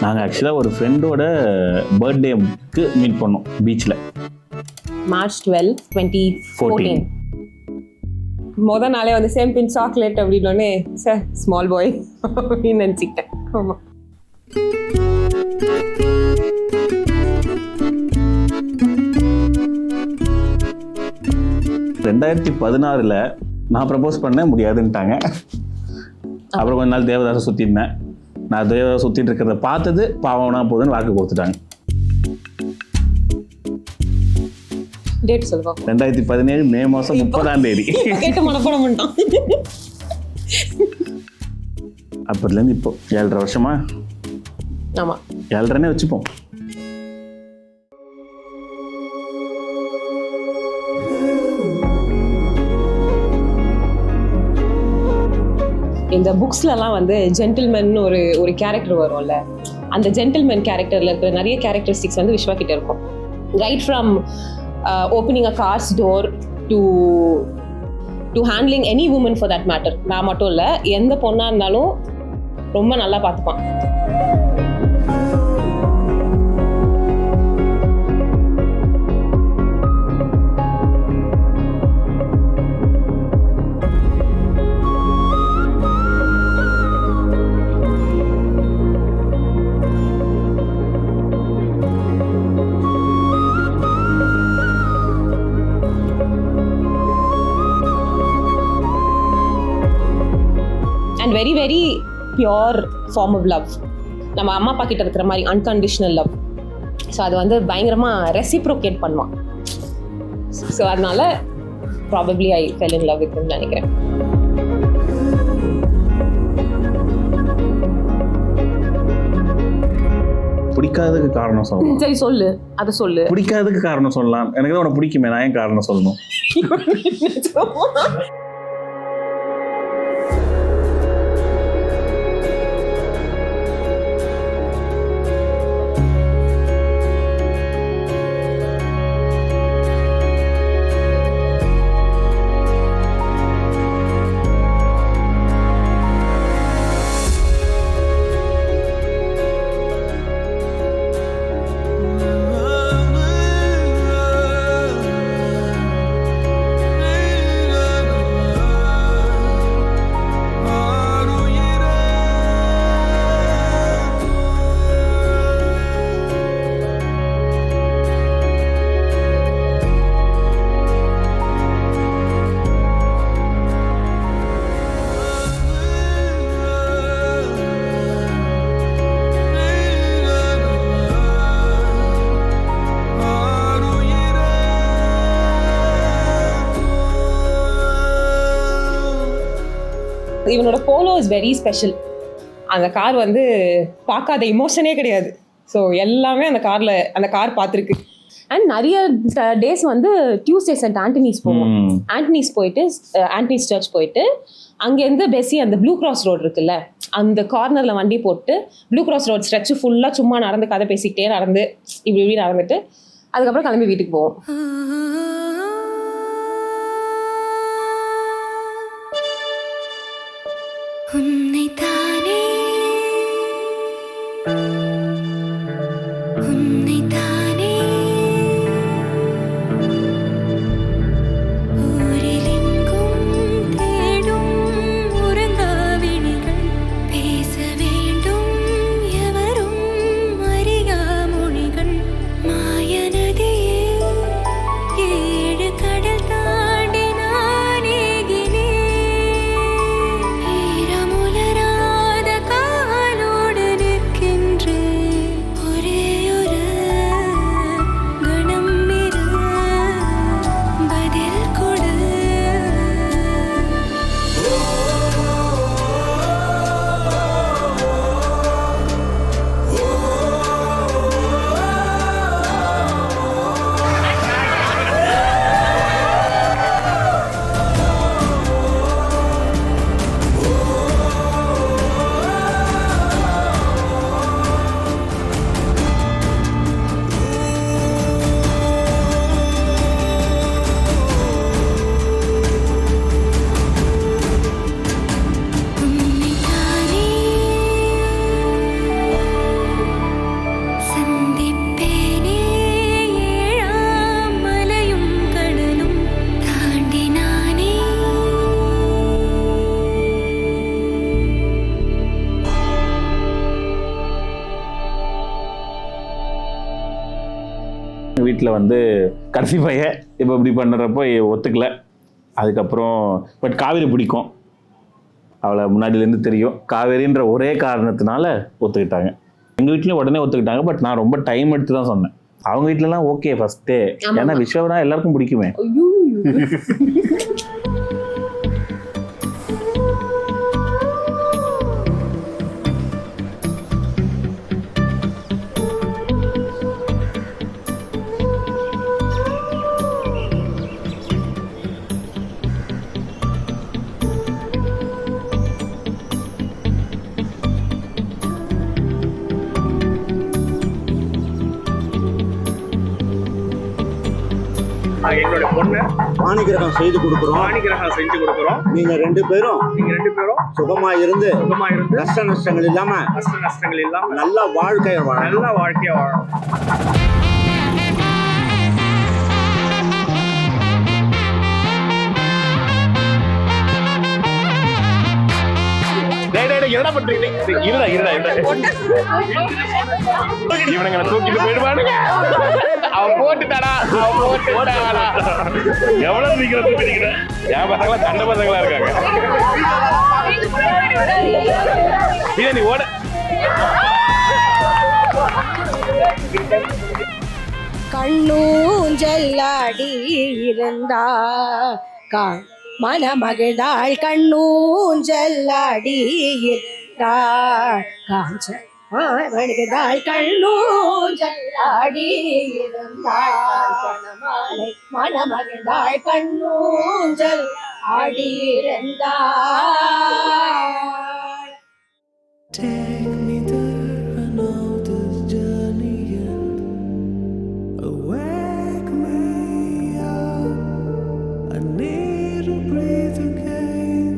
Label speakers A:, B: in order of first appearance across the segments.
A: நாங்கள் ஆக்சுவலாக ஒரு ஃப்ரெண்டோட பர்த்டேக்கு மீட் பண்ணோம் பீச்சில்.
B: March 12, 2014. மொதல் நாளே வந்து சேம் பின் சாக்லேட் அப்படின்னோடனே சார் ஸ்மால் பாய் அப்படின்னு நினச்சிக்கிட்டேன். ஆமாம்.
A: ரெண்டாயிரத்தி நான் ப்ரப்போஸ் பண்ண முடியாதுன்ட்டாங்க. அப்புறம் கொஞ்ச நாள் தேவதாசை சுற்றிருந்தேன். நான் தேவதாசை சுற்றிட்டு இருக்கிறத பார்த்தது பாவனா போதுன்னு வாக்கு கொடுத்துட்டாங்க.
B: டேட் சொல்லுவா.
A: 2017 மே மாதம் 30
B: கேட்டு மனப்படம் பண்ணிட்டான்.
A: அப்போதுலேருந்து இப்போ 7.5 வருஷமா.
B: ஆமாம்,
A: 7.5 வச்சுப்போம்.
B: இந்த புக்ஸ்லலாம் வந்து ஜென்டில்மேன் ஒரு கேரக்டர் வரும்ல, அந்த ஜென்டில்மேன் கேரக்டரில் இருக்கிற நிறைய கேரக்டரிஸ்டிக்ஸ் வந்து விஸ்வா கிட்ட இருக்கும். Right from opening a car's door to handling any woman for that matter. நான் மட்டும் இல்லை, எந்த பொண்ணாக இருந்தாலும் ரொம்ப நல்லா பார்த்துப்பான். And very very pure form of love. நம்ம அம்மா அப்பா கிட்ட இருக்கிற மாதிரி அன்கண்டிஷனல் லவ். ஸோ அது வந்து பயங்கரமாக ரெசிப்ரோகேட் பண்ணுவான். ஸோ அதனால probably I fell in love வித்னு நினைக்கிறேன்.
A: பிடிக்காததுக்கு காரணம் சொல்லலாம்.
B: சரி சொல்லு, அதை சொல்லு.
A: பிடிக்காததுக்கு காரணம் சொல்லலாம். எனக்கு தான் உனக்கு பிடிக்குமே, நான் ஏன் காரணம் சொல்லணும்? இவனோட போலோ இஸ் வெரி ஸ்பெஷல். அந்த கார் வந்து பார்க்காத இமோஷனே கிடையாது. ஸோ எல்லாமே அந்த கார் பார்த்துருக்கு. அண்ட் நிறைய டேஸ் வந்து டியூஸ்டே சென்ட் ஆண்டனிஸ் போவோம். ஆண்டனிஸ் போயிட்டு ஆண்டனிஸ் சர்ச் போயிட்டு அங்கேருந்து பெஸி அந்த ப்ளூ கிராஸ் ரோடு இருக்குல்ல, அந்த கார்னரில் வண்டி போட்டு ப்ளூ கிராஸ் ரோட் ஸ்ட்ரெச்சு ஃபுல்லாக சும்மா நடந்து கதை பேசிக்கிட்டே நடந்து இப்படி நடந்துட்டு அதுக்கப்புறம் கிளம்பி வீட்டுக்கு போவோம்.
C: வீட்டில் வந்து கடைசி பையன் இப்போ இப்படி பண்ணுறப்போ ஒத்துக்கல. அதுக்கப்புறம் பட் காவேரி பிடிக்கும், அவளை முன்னாடியிலேருந்து தெரியும். காவேரின்ற ஒரே காரணத்தினால ஒத்துக்கிட்டாங்க. எங்கள் வீட்லேயும் உடனே ஒத்துக்கிட்டாங்க. பட் நான் ரொம்ப டைம் எடுத்து தான் சொன்னேன். அவங்க வீட்டிலலாம் ஓகே ஃபஸ்ட்டே, ஏன்னா விஸ்வனா எல்லாருக்கும் பிடிக்குமே.
D: எங்களுடைய பொண்ணு
E: ஆணிகிரகம் செய்து கொடுக்குறோம்.
D: ஆணிகிரகம் செஞ்சு கொடுக்குறோம்.
E: நீங்க ரெண்டு பேரும் சுகமா இருந்து கஷ்ட நஷ்டங்கள் இல்லாம நல்ல வாழ்க்கையை வாழணும்.
C: என்ன பண்றீங்க? இவனுங்களை தூக்கிட்டு போயிடுவானுங்க. அவன் போட்டுட்டாடா. எவ்வளவு சீக்கிரம் தூக்கிட்டீங்க? என் பசங்களா கண்ட பசங்களா இருக்காங்க. நீ ஓட.
F: கண்ணூஞ்சல்லாடி இருந்தா மனமகிழ்ந்தாள். கண்ணூஞ்சல்லாடி இருந்தாள் காஞ்ச மகிழ்ந்தாள். கண்ணூஞ்சல்லாடி இருந்தாள் மனமகிழ்ந்தாள். கண்ணூஞ்சல் ஆடி இருந்தாள்.
G: Take me there, I know this journey ends. Wake me up, I need to breathe again.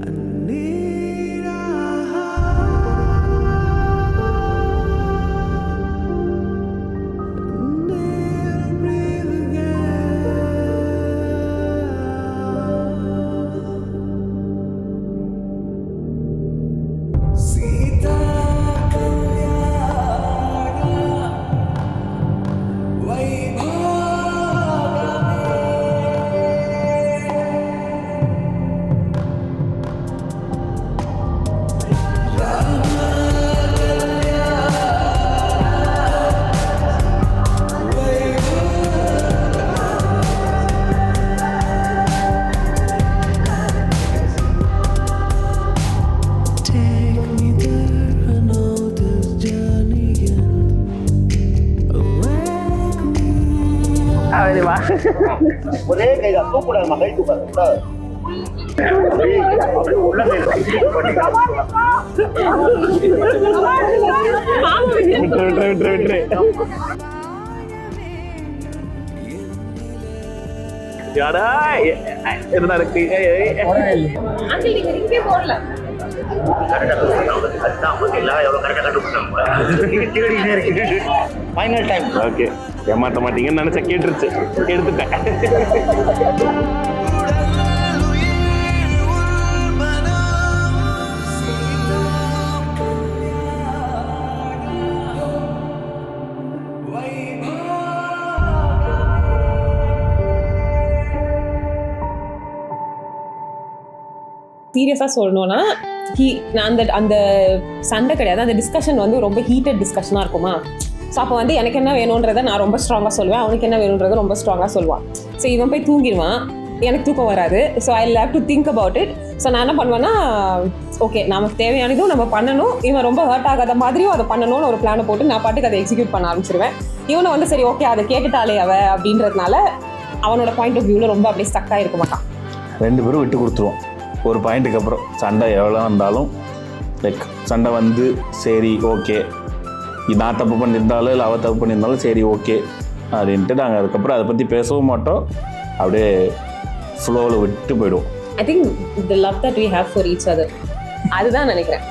G: I need a breathe again. Sita
E: ஒரே கைதான் தூக்கூடாது, கை தூக்காது. Final time.
C: ஓகே, ஏமாத்த மாட்டீங்கன்னு நினைச்ச கேட்டுருச்சு, எடுத்துட்டேன்.
B: சீரியஸாக சொல்லணும்னா நான் அந்த சண்டை கிடையாது, அந்த டிஸ்கஷன் வந்து ரொம்ப ஹீட்டட் டிஸ்கஷனாக இருக்குமா. ஸோ அப்போ வந்து எனக்கு என்ன வேணுன்றதை நான் ரொம்ப ஸ்ட்ராங்காக சொல்லுவேன், அவனுக்கு என்ன வேணுன்றதை ரொம்ப ஸ்ட்ராங்காக சொல்லுவான். ஸோ இவன் போய் தூங்கிடுவான், எனக்கு தூக்கம் வராது. So I have to think about it. So நான் என்ன பண்ணுவேன்னா, ஓகே நமக்கு தேவையானதும் நம்ம பண்ணணும், இவன் ரொம்ப ஹர்ட் ஆகாத மாதிரியும் அதை பண்ணணும்னு ஒரு பிளானை போட்டு நான் பாட்டுக்கு அதை எக்ஸிக்யூட் பண்ண ஆரம்பிச்சிருவேன். இவனை வந்து சரி ஓகே அதை கேட்டுட்டாலே அப்படின்றதுனால அவனோட பாயிண்ட் ஆஃப் வியூவில் ரொம்ப அப்படியே ஸ்டக்காக இருக்க மாட்டான்.
C: ரெண்டு பேரும் விட்டு கொடுத்துருவோம். ஒரு பாயிண்ட்டுக்கு அப்புறம் சண்டை எவ்வளோ வந்தாலும் லைக் சண்டை வந்து சரி ஓகே, நான் தப்பு பண்ணியிருந்தாலும் இல்லை அவள் தப்பு பண்ணியிருந்தாலும் சரி ஓகே அப்படின்ட்டு நாங்கள் அதுக்கப்புறம் அதை பற்றி பேசவும் மாட்டோம், அப்படியே ஃப்ளோவில் விட்டு போயிடுவோம்.
B: I think the love that we have for each other, அதுதான் நினைக்கிறேன்.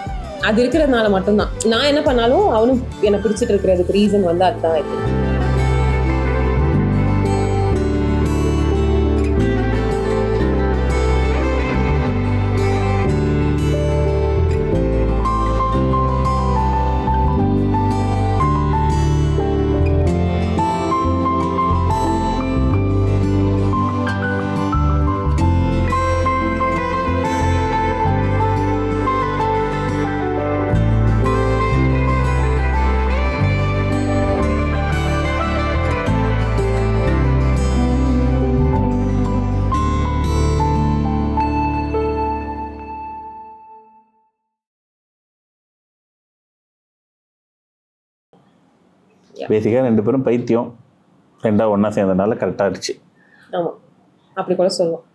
B: அது இருக்கிறதுனால மட்டும்தான் நான் என்ன பண்ணாலும் அவனும் என்னை பிடிச்சிட்டு இருக்கிறதுக்கு ரீசன் வந்து அதுதான். ஐ திங்க்
C: பேசிக்காக 2 பேரும் பைத்தியம், 2 ஒன்றா சேர்ந்ததுனால கரெக்டாக இருந்துச்சு.
B: ஆமாம், அப்படி கூட சொல்லுவோம்.